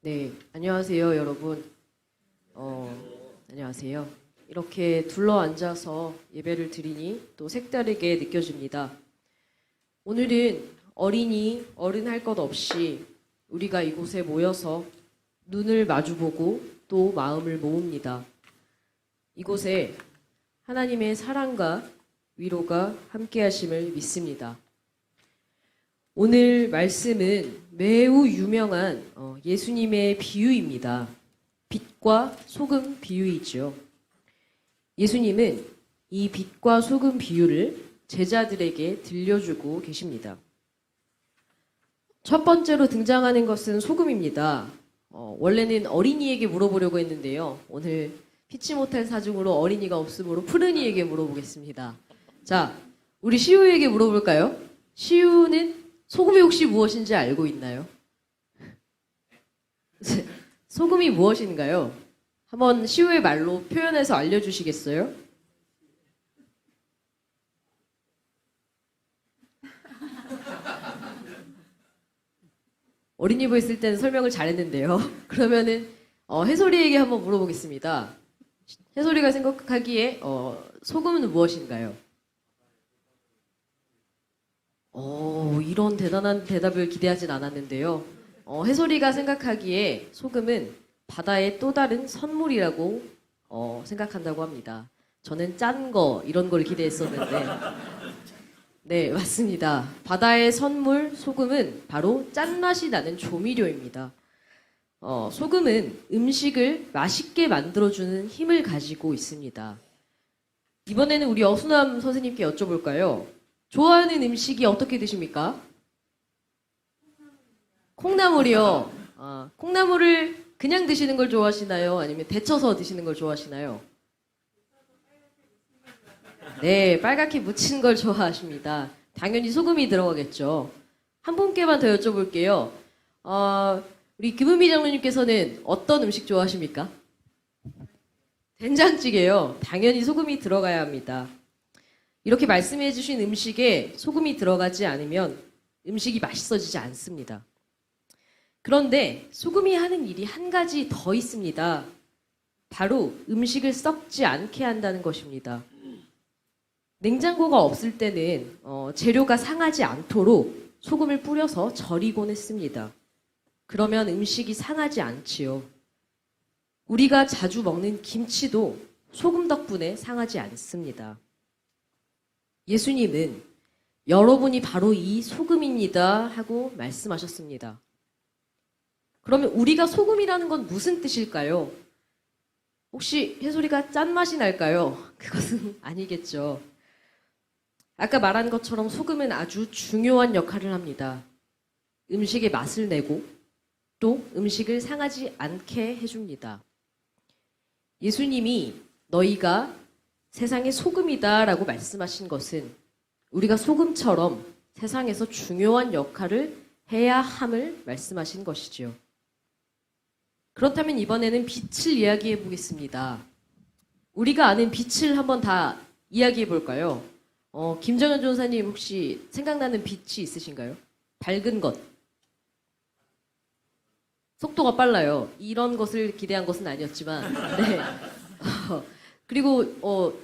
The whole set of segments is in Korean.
네, 안녕하세요, 여러분. 안녕하세요. 이렇게 둘러앉아서 예배를 드리니 또 색다르게 느껴집니다. 오늘은 어린이, 어른 할 것 없이 우리가 이곳에 모여서 눈을 마주보고 또 마음을 모읍니다. 이곳에 하나님의 사랑과 위로가 함께 하심을 믿습니다. 오늘 말씀은 매우 유명한 예수님의 비유입니다. 빛과 소금 비유이죠. 예수님은 이 빛과 소금 비유를 제자들에게 들려주고 계십니다. 첫 번째로 등장하는 것은 소금입니다. 원래는 어린이에게 물어보려고 했는데요. 오늘 피치 못할 사정으로 어린이가 없으므로 푸른이에게 물어보겠습니다. 자, 우리 시우에게 물어볼까요? 시우는 소금이 혹시 무엇인지 알고 있나요? 소금이 무엇인가요? 한번 시우의 말로 표현해서 알려주시겠어요? 어린이부 있을 때는 설명을 잘했는데요. 그러면은 해솔이에게 한번 물어보겠습니다. 해솔이가 생각하기에 소금은 무엇인가요? 이런 대단한 대답을 기대하진 않았는데요. 해솔이가 생각하기에 소금은 바다의 또 다른 선물이라고 생각한다고 합니다. 저는 짠 거 이런 걸 기대했었는데 네, 맞습니다. 바다의 선물 소금은 바로 짠맛이 나는 조미료입니다. 소금은 음식을 맛있게 만들어주는 힘을 가지고 있습니다. 이번에는 우리 어수남 선생님께 여쭤볼까요? 좋아하는 음식이 어떻게 드십니까? 콩나물이요. 콩나물을 그냥 드시는 걸 좋아하시나요? 아니면 데쳐서 드시는 걸 좋아하시나요? 네, 빨갛게 무친 걸 좋아하십니다. 당연히 소금이 들어가겠죠. 한 분께만 더 여쭤볼게요. 우리 김은미 장로님께서는 어떤 음식 좋아하십니까? 된장찌개요. 당연히 소금이 들어가야 합니다. 이렇게 말씀해 주신 음식에 소금이 들어가지 않으면 음식이 맛있어지지 않습니다. 그런데 소금이 하는 일이 한 가지 더 있습니다. 바로 음식을 썩지 않게 한다는 것입니다. 냉장고가 없을 때는 재료가 상하지 않도록 소금을 뿌려서 절이곤 했습니다. 그러면 음식이 상하지 않지요. 우리가 자주 먹는 김치도 소금 덕분에 상하지 않습니다. 예수님은 여러분이 바로 이 소금입니다 하고 말씀하셨습니다. 그러면 우리가 소금이라는 건 무슨 뜻일까요? 혹시 해솔이가 짠맛이 날까요? 그것은 아니겠죠. 아까 말한 것처럼 소금은 아주 중요한 역할을 합니다. 음식의 맛을 내고 또 음식을 상하지 않게 해줍니다. 예수님이 너희가 세상의 소금이다 라고 말씀하신 것은 우리가 소금처럼 세상에서 중요한 역할을 해야 함을 말씀하신 것이지요. 그렇다면 이번에는 빛을 이야기해 보겠습니다. 우리가 아는 빛을 한번 다 이야기해 볼까요? 김정현 전사님 혹시 생각나는 빛이 있으신가요? 밝은 것. 속도가 빨라요. 이런 것을 기대한 것은 아니었지만, 네. 그리고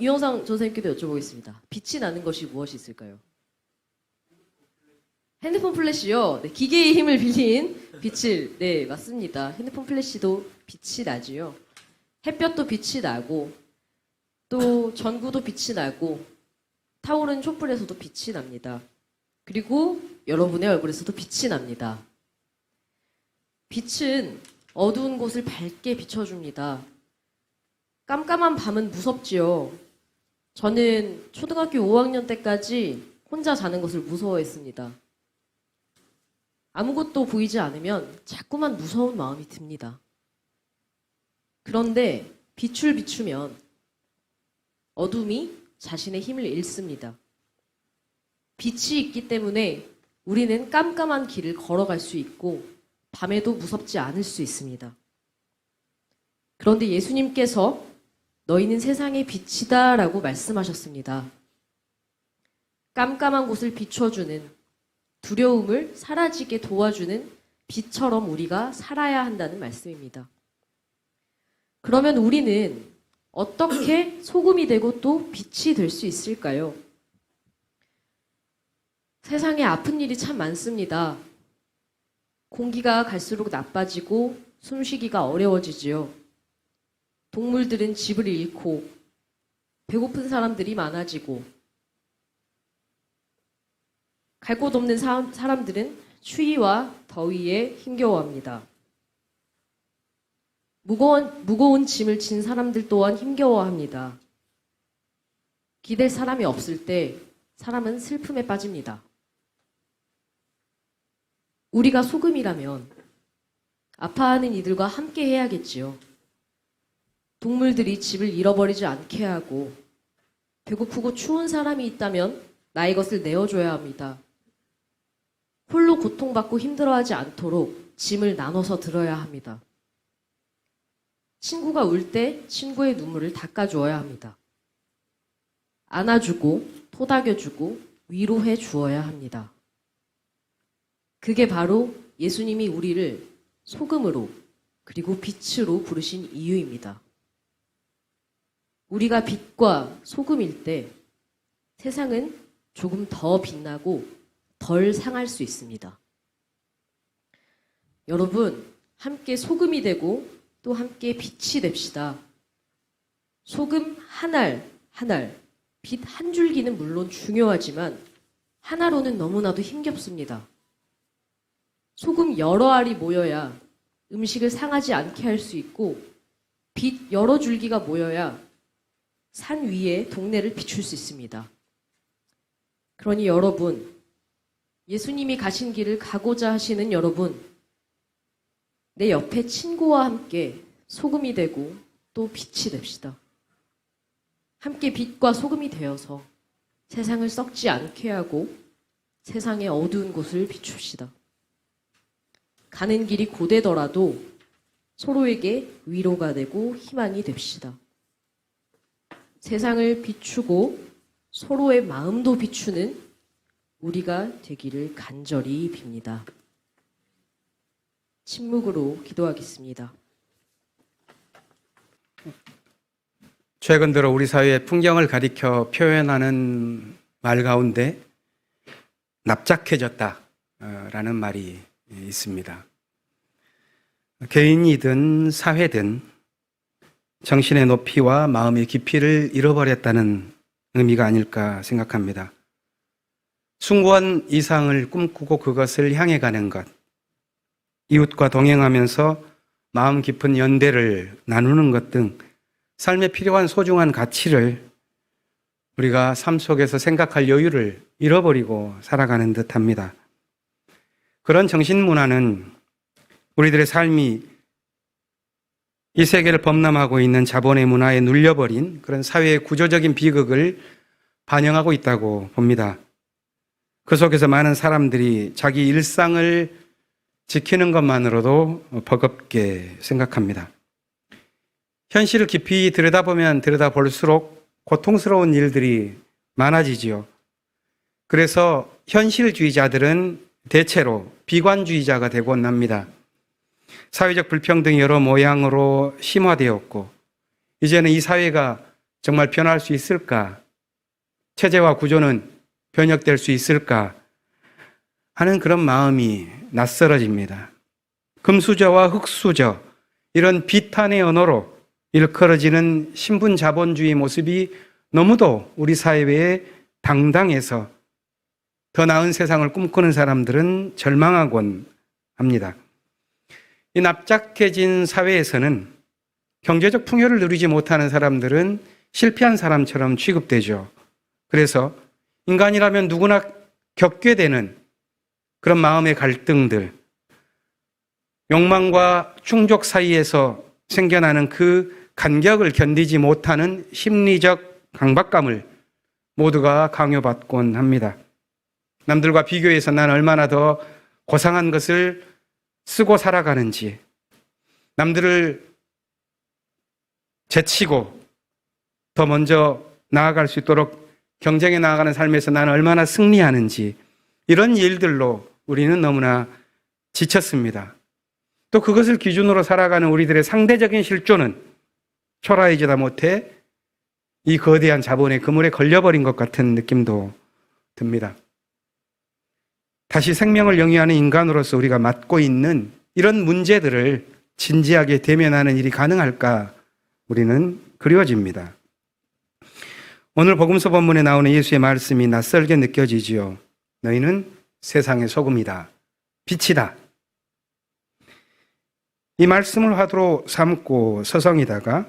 유영상 전사님께도 여쭤보겠습니다. 빛이 나는 것이 무엇이 있을까요? 핸드폰 플래시요. 네, 기계의 힘을 빌린 빛을, 네, 맞습니다. 핸드폰 플래시도 빛이 나지요. 햇볕도 빛이 나고, 또 전구도 빛이 나고, 타오른 촛불에서도 빛이 납니다. 그리고 여러분의 얼굴에서도 빛이 납니다. 빛은 어두운 곳을 밝게 비춰줍니다. 깜깜한 밤은 무섭지요. 저는 초등학교 5학년 때까지 혼자 자는 것을 무서워했습니다. 아무것도 보이지 않으면 자꾸만 무서운 마음이 듭니다. 그런데 빛을 비추면 어둠이 자신의 힘을 잃습니다. 빛이 있기 때문에 우리는 깜깜한 길을 걸어갈 수 있고 밤에도 무섭지 않을 수 있습니다. 그런데 예수님께서 너희는 세상의 빛이다 라고 말씀하셨습니다. 깜깜한 곳을 비춰주는 두려움을 사라지게 도와주는 빛처럼 우리가 살아야 한다는 말씀입니다. 그러면 우리는 어떻게 소금이 되고 또 빛이 될 수 있을까요? 세상에 아픈 일이 참 많습니다. 공기가 갈수록 나빠지고 숨쉬기가 어려워지지요. 동물들은 집을 잃고 배고픈 사람들이 많아지고 갈 곳 없는 사람들은 추위와 더위에 힘겨워합니다. 무거운 짐을 진 사람들 또한 힘겨워합니다. 기댈 사람이 없을 때 사람은 슬픔에 빠집니다. 우리가 소금이라면 아파하는 이들과 함께 해야겠지요. 동물들이 집을 잃어버리지 않게 하고 배고프고 추운 사람이 있다면 나의 것을 내어줘야 합니다. 홀로 고통받고 힘들어하지 않도록 짐을 나눠서 들어야 합니다. 친구가 울 때 친구의 눈물을 닦아주어야 합니다. 안아주고 토닥여주고 위로해 주어야 합니다. 그게 바로 예수님이 우리를 소금으로 그리고 빛으로 부르신 이유입니다. 우리가 빛과 소금일 때 세상은 조금 더 빛나고 덜 상할 수 있습니다. 여러분, 함께 소금이 되고 또 함께 빛이 됩시다. 소금 한 알 한 알, 빛 한 줄기는 물론 중요하지만 하나로는 너무나도 힘겹습니다. 소금 여러 알이 모여야 음식을 상하지 않게 할 수 있고 빛 여러 줄기가 모여야 산 위에 동네를 비출 수 있습니다. 그러니 여러분, 예수님이 가신 길을 가고자 하시는 여러분, 내 옆에 친구와 함께 소금이 되고 또 빛이 됩시다. 함께 빛과 소금이 되어서 세상을 썩지 않게 하고 세상의 어두운 곳을 비춥시다. 가는 길이 고되더라도 서로에게 위로가 되고 희망이 됩시다. 세상을 비추고 서로의 마음도 비추는 우리가 되기를 간절히 빕니다. 침묵으로 기도하겠습니다. 최근 들어 우리 사회의 풍경을 가리켜 표현하는 말 가운데 납작해졌다라는 말이 있습니다. 개인이든 사회든 정신의 높이와 마음의 깊이를 잃어버렸다는 의미가 아닐까 생각합니다. 숭고한 이상을 꿈꾸고 그것을 향해 가는 것, 이웃과 동행하면서 마음 깊은 연대를 나누는 것 등 삶에 필요한 소중한 가치를 우리가 삶 속에서 생각할 여유를 잃어버리고 살아가는 듯합니다. 그런 정신문화는 우리들의 삶이 이 세계를 범람하고 있는 자본의 문화에 눌려버린 그런 사회의 구조적인 비극을 반영하고 있다고 봅니다. 그 속에서 많은 사람들이 자기 일상을 지키는 것만으로도 버겁게 생각합니다. 현실을 깊이 들여다보면 들여다볼수록 고통스러운 일들이 많아지지요. 그래서 현실주의자들은 대체로 비관주의자가 되곤 합니다. 사회적 불평등이 여러 모양으로 심화되었고 이제는 이 사회가 정말 변할 수 있을까? 체제와 구조는 변혁될 수 있을까? 하는 그런 마음이 낯설어집니다. 금수저와 흙수저, 이런 비탄의 언어로 일컬어지는 신분 자본주의 모습이 너무도 우리 사회에 당당해서 더 나은 세상을 꿈꾸는 사람들은 절망하곤 합니다. 이 납작해진 사회에서는 경제적 풍요를 누리지 못하는 사람들은 실패한 사람처럼 취급되죠. 그래서 인간이라면 누구나 겪게 되는 그런 마음의 갈등들, 욕망과 충족 사이에서 생겨나는 그 간격을 견디지 못하는 심리적 강박감을 모두가 강요받곤 합니다. 남들과 비교해서 난 얼마나 더 고상한 것을 쓰고 살아가는지, 남들을 제치고 더 먼저 나아갈 수 있도록 경쟁해 나아가는 삶에서 나는 얼마나 승리하는지, 이런 일들로 우리는 너무나 지쳤습니다. 또 그것을 기준으로 살아가는 우리들의 상대적인 실존은 초라해지다 못해 이 거대한 자본의 그물에 걸려버린 것 같은 느낌도 듭니다. 다시 생명을 영위하는 인간으로서 우리가 맡고 있는 이런 문제들을 진지하게 대면하는 일이 가능할까 우리는 그리워집니다. 오늘 복음서 본문에 나오는 예수의 말씀이 낯설게 느껴지지요. 너희는 세상의 소금이다. 빛이다. 이 말씀을 화두로 삼고 서성이다가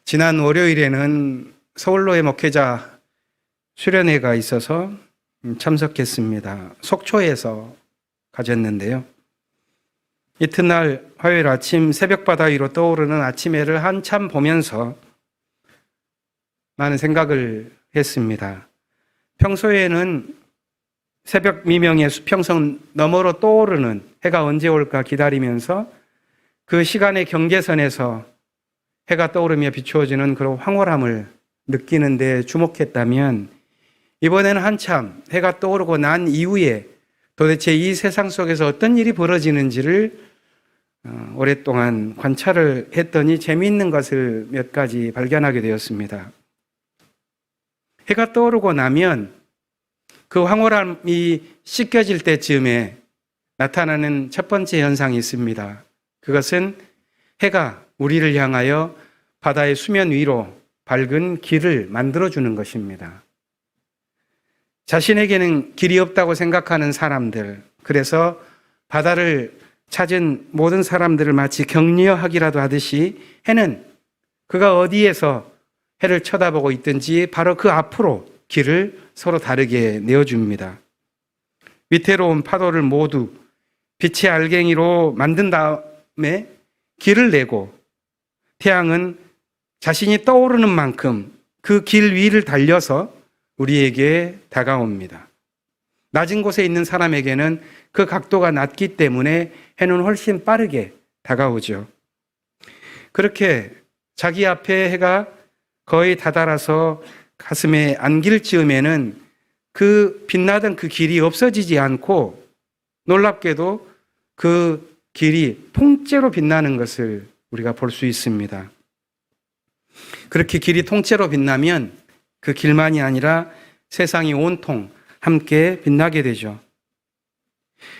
지난 월요일에는 서울로의 목회자 수련회가 있어서 참석했습니다. 속초에서 가졌는데요. 이튿날 화요일 아침 새벽 바다 위로 떠오르는 아침 해를 한참 보면서 많은 생각을 했습니다. 평소에는 새벽 미명의 수평선 너머로 떠오르는 해가 언제 올까 기다리면서 그 시간의 경계선에서 해가 떠오르며 비추어지는 그런 황홀함을 느끼는 데 주목했다면 이번에는 한참 해가 떠오르고 난 이후에 도대체 이 세상 속에서 어떤 일이 벌어지는지를 오랫동안 관찰을 했더니 재미있는 것을 몇 가지 발견하게 되었습니다. 해가 떠오르고 나면 그 황홀함이 씻겨질 때쯤에 나타나는 첫 번째 현상이 있습니다. 그것은 해가 우리를 향하여 바다의 수면 위로 밝은 길을 만들어주는 것입니다. 자신에게는 길이 없다고 생각하는 사람들, 그래서 바다를 찾은 모든 사람들을 마치 격려하기라도 하듯이 해는 그가 어디에서 해를 쳐다보고 있든지 바로 그 앞으로 길을 서로 다르게 내어줍니다. 위태로운 파도를 모두 빛의 알갱이로 만든 다음에 길을 내고 태양은 자신이 떠오르는 만큼 그 길 위를 달려서 우리에게 다가옵니다. 낮은 곳에 있는 사람에게는 그 각도가 낮기 때문에 해는 훨씬 빠르게 다가오죠. 그렇게 자기 앞에 해가 거의 다다라서 가슴에 안길 즈음에는 그 빛나던 그 길이 없어지지 않고 놀랍게도 그 길이 통째로 빛나는 것을 우리가 볼 수 있습니다. 그렇게 길이 통째로 빛나면 그 길만이 아니라 세상이 온통 함께 빛나게 되죠.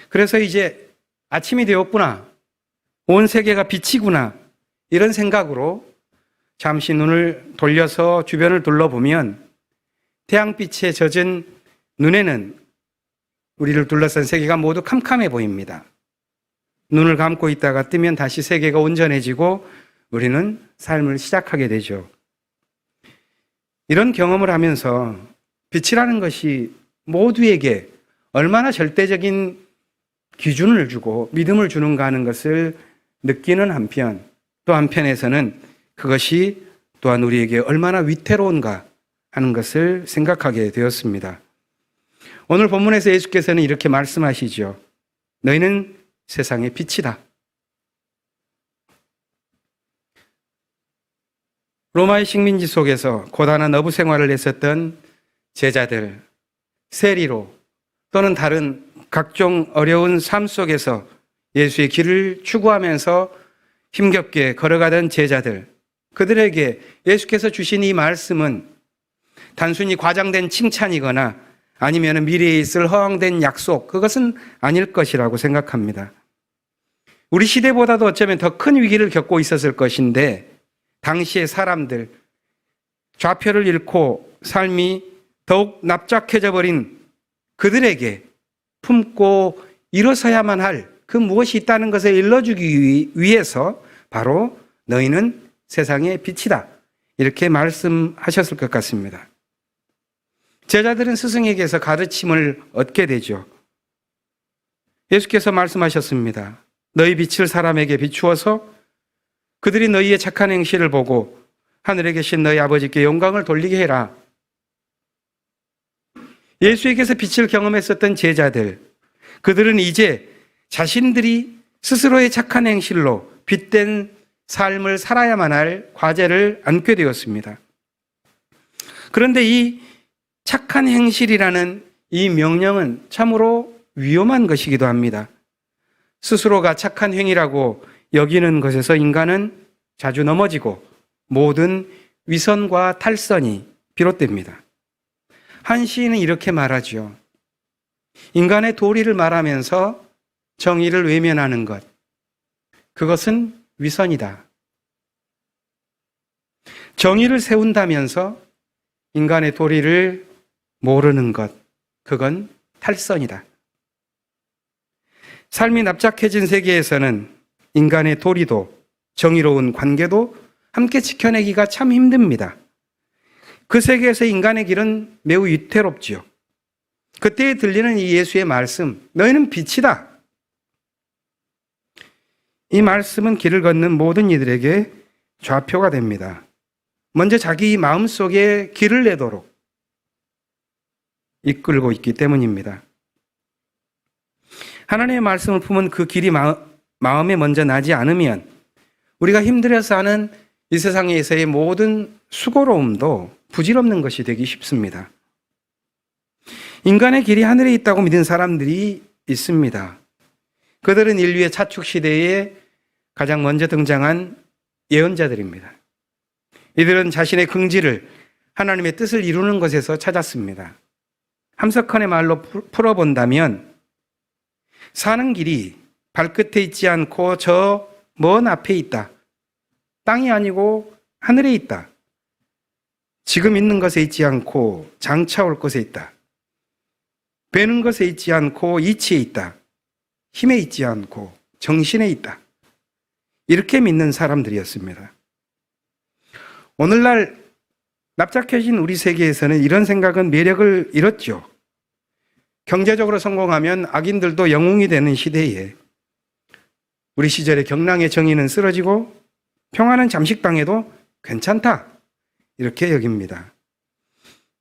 그래서 이제 아침이 되었구나, 온 세계가 빛이구나, 이런 생각으로 잠시 눈을 돌려서 주변을 둘러보면 태양빛에 젖은 눈에는 우리를 둘러싼 세계가 모두 캄캄해 보입니다. 눈을 감고 있다가 뜨면 다시 세계가 온전해지고 우리는 삶을 시작하게 되죠. 이런 경험을 하면서 빛이라는 것이 모두에게 얼마나 절대적인 기준을 주고 믿음을 주는가 하는 것을 느끼는 한편, 또 한편에서는 그것이 또한 우리에게 얼마나 위태로운가 하는 것을 생각하게 되었습니다. 오늘 본문에서 예수께서는 이렇게 말씀하시죠. 너희는 세상의 빛이다. 로마의 식민지 속에서 고단한 어부 생활을 했었던 제자들, 세리로 또는 다른 각종 어려운 삶 속에서 예수의 길을 추구하면서 힘겹게 걸어가던 제자들, 그들에게 예수께서 주신 이 말씀은 단순히 과장된 칭찬이거나 아니면 미래에 있을 허황된 약속, 그것은 아닐 것이라고 생각합니다. 우리 시대보다도 어쩌면 더 큰 위기를 겪고 있었을 것인데 당시의 사람들, 좌표를 잃고 삶이 더욱 납작해져 버린 그들에게 품고 일어서야만 할 그 무엇이 있다는 것을 일러주기 위해서 바로 너희는 세상의 빛이다, 이렇게 말씀하셨을 것 같습니다. 제자들은 스승에게서 가르침을 얻게 되죠. 예수께서 말씀하셨습니다. 너희 빛을 사람에게 비추어서 그들이 너희의 착한 행실을 보고 하늘에 계신 너희 아버지께 영광을 돌리게 해라. 예수에게서 빛을 경험했었던 제자들, 그들은 이제 자신들이 스스로의 착한 행실로 빛된 삶을 살아야만 할 과제를 안게 되었습니다. 그런데 이 착한 행실이라는 이 명령은 참으로 위험한 것이기도 합니다. 스스로가 착한 행위라고 여기는 것에서 인간은 자주 넘어지고 모든 위선과 탈선이 비롯됩니다. 한 시인은 이렇게 말하죠. 인간의 도리를 말하면서 정의를 외면하는 것, 그것은 위선이다. 정의를 세운다면서 인간의 도리를 모르는 것, 그건 탈선이다. 삶이 납작해진 세계에서는 인간의 도리도 정의로운 관계도 함께 지켜내기가 참 힘듭니다. 그 세계에서 인간의 길은 매우 위태롭지요. 그때에 들리는 이 예수의 말씀, 너희는 빛이다. 이 말씀은 길을 걷는 모든 이들에게 좌표가 됩니다. 먼저 자기 마음속에 길을 내도록 이끌고 있기 때문입니다. 하나님의 말씀을 품은 그 길이 마음에 먼저 나지 않으면 우리가 힘들어서 하는 이 세상에서의 모든 수고로움도 부질없는 것이 되기 쉽습니다. 인간의 길이 하늘에 있다고 믿은 사람들이 있습니다. 그들은 인류의 차축 시대에 가장 먼저 등장한 예언자들입니다. 이들은 자신의 긍지를 하나님의 뜻을 이루는 것에서 찾았습니다. 함석헌의 말로 풀어본다면 사는 길이 발끝에 있지 않고 저 먼 앞에 있다. 땅이 아니고 하늘에 있다. 지금 있는 것에 있지 않고 장차 올 것에 있다. 되는 것에 있지 않고 이치에 있다. 힘에 있지 않고 정신에 있다. 이렇게 믿는 사람들이었습니다. 오늘날 납작해진 우리 세계에서는 이런 생각은 매력을 잃었죠. 경제적으로 성공하면 악인들도 영웅이 되는 시대에 우리 시절의 경랑의 정의는 쓰러지고 평화는 잠식당해도 괜찮다. 이렇게 여깁니다.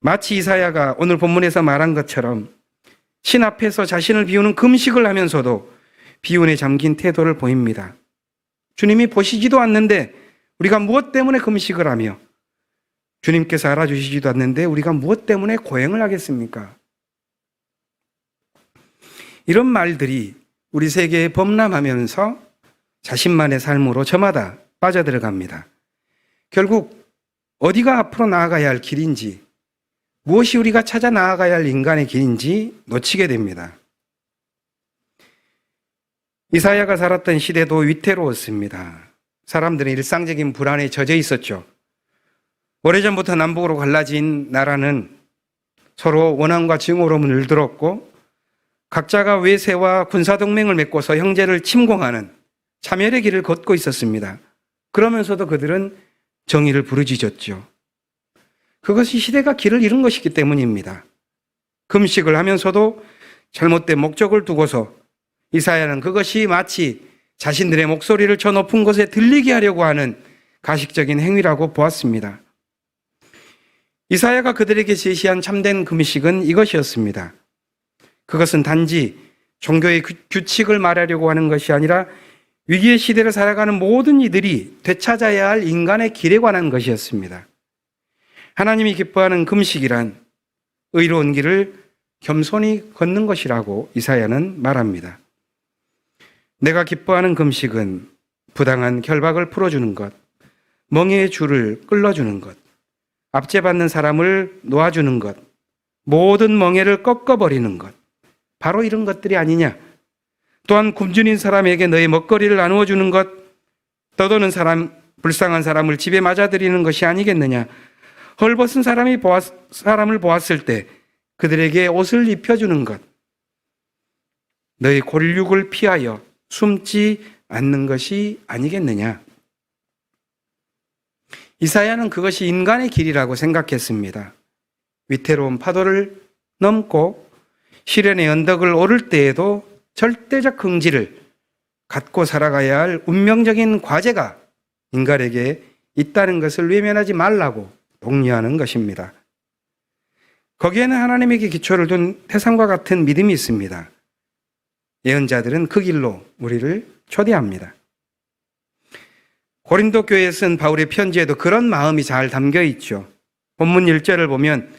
마치 이사야가 오늘 본문에서 말한 것처럼 신 앞에서 자신을 비우는 금식을 하면서도 비운에 잠긴 태도를 보입니다. 주님이 보시지도 않는데 우리가 무엇 때문에 금식을 하며 주님께서 알아주시지도 않는데 우리가 무엇 때문에 고행을 하겠습니까? 이런 말들이 우리 세계에 범람하면서 자신만의 삶으로 저마다 빠져들어갑니다. 결국 어디가 앞으로 나아가야 할 길인지, 무엇이 우리가 찾아 나아가야 할 인간의 길인지 놓치게 됩니다. 이사야가 살았던 시대도 위태로웠습니다. 사람들은 일상적인 불안에 젖어 있었죠. 오래전부터 남북으로 갈라진 나라는 서로 원한과 증오로 물들었고 각자가 외세와 군사동맹을 맺고서 형제를 침공하는 차멸의 길을 걷고 있었습니다. 그러면서도 그들은 정의를 부르짖었죠. 그것이 시대가 길을 잃은 것이기 때문입니다. 금식을 하면서도 잘못된 목적을 두고서 이사야는 그것이 마치 자신들의 목소리를 저 높은 곳에 들리게 하려고 하는 가식적인 행위라고 보았습니다. 이사야가 그들에게 제시한 참된 금식은 이것이었습니다. 그것은 단지 종교의 규칙을 말하려고 하는 것이 아니라 위기의 시대를 살아가는 모든 이들이 되찾아야 할 인간의 길에 관한 것이었습니다. 하나님이 기뻐하는 금식이란 의로운 길을 겸손히 걷는 것이라고 이사야는 말합니다. 내가 기뻐하는 금식은 부당한 결박을 풀어주는 것, 멍에의 줄을 끌어주는 것, 압제받는 사람을 놓아주는 것, 모든 멍에를 꺾어버리는 것, 바로 이런 것들이 아니냐. 또한 굶주린 사람에게 너의 먹거리를 나누어 주는 것, 떠도는 사람, 불쌍한 사람을 집에 맞아들이는 것이 아니겠느냐. 헐벗은 사람을 보았을 때 그들에게 옷을 입혀주는 것, 너의 곤륙을 피하여 숨지 않는 것이 아니겠느냐. 이사야는 그것이 인간의 길이라고 생각했습니다. 위태로운 파도를 넘고 시련의 언덕을 오를 때에도 절대적 긍지를 갖고 살아가야 할 운명적인 과제가 인간에게 있다는 것을 외면하지 말라고 독려하는 것입니다. 거기에는 하나님에게 기초를 둔 태산과 같은 믿음이 있습니다. 예언자들은 그 길로 우리를 초대합니다. 고린도 교회에 쓴 바울의 편지에도 그런 마음이 잘 담겨 있죠. 본문 1절을 보면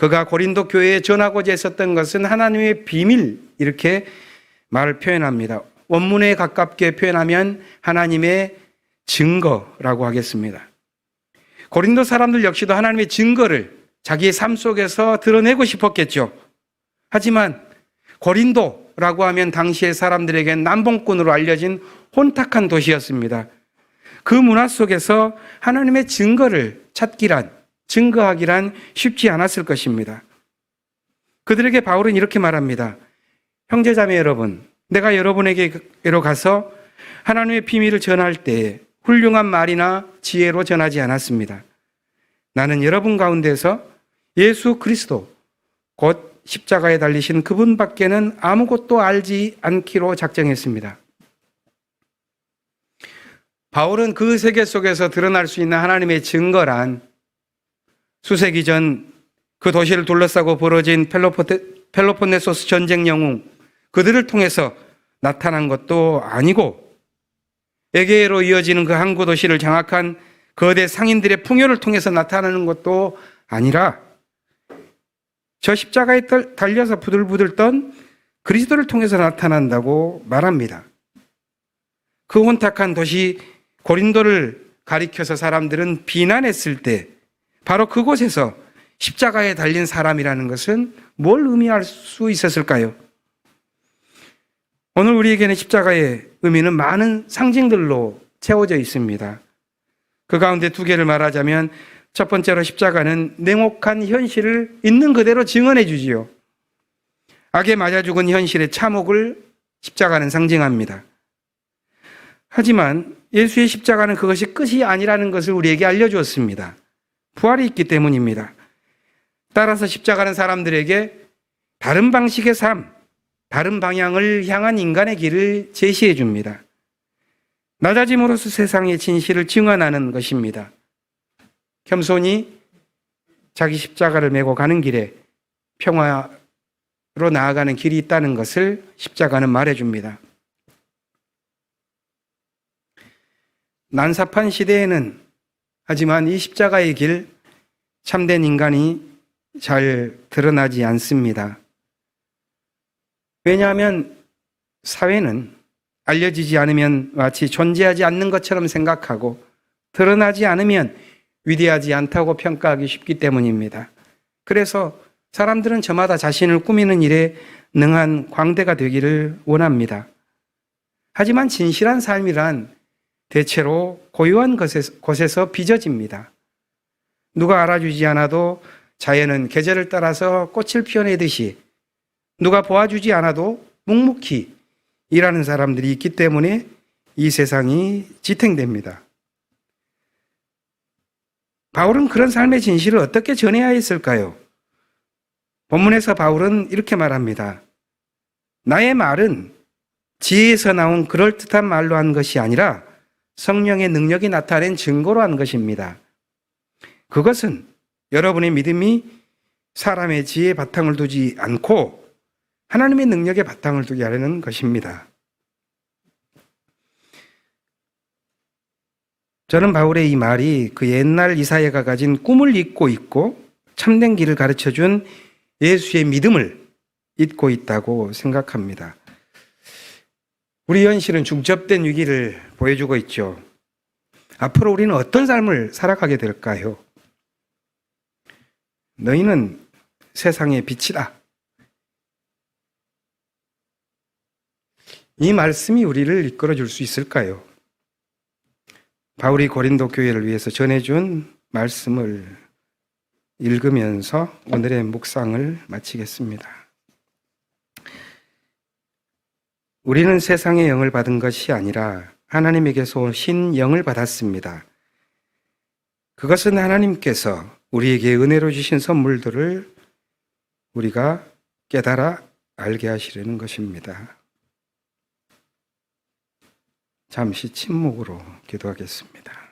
그가 고린도 교회에 전하고자 했었던 것은 하나님의 비밀, 이렇게 말을 표현합니다. 원문에 가깝게 표현하면 하나님의 증거라고 하겠습니다. 고린도 사람들 역시도 하나님의 증거를 자기의 삶 속에서 드러내고 싶었겠죠. 하지만 고린도라고 하면 당시의 사람들에겐 남봉꾼으로 알려진 혼탁한 도시였습니다. 그 문화 속에서 하나님의 증거를 증거하기란 쉽지 않았을 것입니다. 그들에게 바울은 이렇게 말합니다. 형제자매 여러분, 내가 여러분에게로 가서 하나님의 비밀을 전할 때 훌륭한 말이나 지혜로 전하지 않았습니다. 나는 여러분 가운데서 예수 그리스도, 곧 십자가에 달리신 그분밖에는 아무것도 알지 않기로 작정했습니다. 바울은 그 세계 속에서 드러날 수 있는 하나님의 증거란 수세기 전 그 도시를 둘러싸고 벌어진 펠로폰네소스 전쟁 영웅, 그들을 통해서 나타난 것도 아니고 에게로 이어지는 그 항구 도시를 장악한 거대 상인들의 풍요를 통해서 나타나는 것도 아니라 저 십자가에 달려서 부들부들 떤 그리스도를 통해서 나타난다고 말합니다. 그 혼탁한 도시 고린도를 가리켜서 사람들은 비난했을 때 바로 그곳에서 십자가에 달린 사람이라는 것은 뭘 의미할 수 있었을까요? 오늘 우리에게는 십자가의 의미는 많은 상징들로 채워져 있습니다. 그 가운데 두 개를 말하자면 첫 번째로 십자가는 냉혹한 현실을 있는 그대로 증언해 주지요. 악에 맞아 죽은 현실의 참혹을 십자가는 상징합니다. 하지만 예수의 십자가는 그것이 끝이 아니라는 것을 우리에게 알려주었습니다. 부활이 있기 때문입니다. 따라서 십자가는 사람들에게 다른 방식의 삶, 다른 방향을 향한 인간의 길을 제시해 줍니다. 낮아짐으로써 세상의 진실을 증언하는 것입니다. 겸손히 자기 십자가를 메고 가는 길에 평화로 나아가는 길이 있다는 것을 십자가는 말해줍니다. 난삽한 시대에는 하지만 이 십자가의 길, 참된 인간이 잘 드러나지 않습니다. 왜냐하면 사회는 알려지지 않으면 마치 존재하지 않는 것처럼 생각하고 드러나지 않으면 위대하지 않다고 평가하기 쉽기 때문입니다. 그래서 사람들은 저마다 자신을 꾸미는 일에 능한 광대가 되기를 원합니다. 하지만 진실한 삶이란 대체로 고요한 곳에서 빚어집니다. 누가 알아주지 않아도 자연은 계절을 따라서 꽃을 피워내듯이 누가 보아주지 않아도 묵묵히 일하는 사람들이 있기 때문에 이 세상이 지탱됩니다. 바울은 그런 삶의 진실을 어떻게 전해야 했을까요? 본문에서 바울은 이렇게 말합니다. 나의 말은 지혜에서 나온 그럴듯한 말로 한 것이 아니라 성령의 능력이 나타낸 증거로 한 것입니다. 그것은 여러분의 믿음이 사람의 지혜에 바탕을 두지 않고 하나님의 능력에 바탕을 두게 하려는 것입니다. 저는 바울의 이 말이 그 옛날 이사야가 가진 꿈을 잇고 있고 참된 길을 가르쳐준 예수의 믿음을 잇고 있다고 생각합니다. 우리 현실은 중첩된 위기를 보여주고 있죠. 앞으로 우리는 어떤 삶을 살아가게 될까요? 너희는 세상의 빛이다. 이 말씀이 우리를 이끌어 줄 수 있을까요? 바울이 고린도 교회를 위해서 전해준 말씀을 읽으면서 오늘의 묵상을 마치겠습니다. 우리는 세상의 영을 받은 것이 아니라 하나님에게서 오신 영을 받았습니다. 그것은 하나님께서 우리에게 은혜로 주신 선물들을 우리가 깨달아 알게 하시려는 것입니다. 잠시 침묵으로 기도하겠습니다.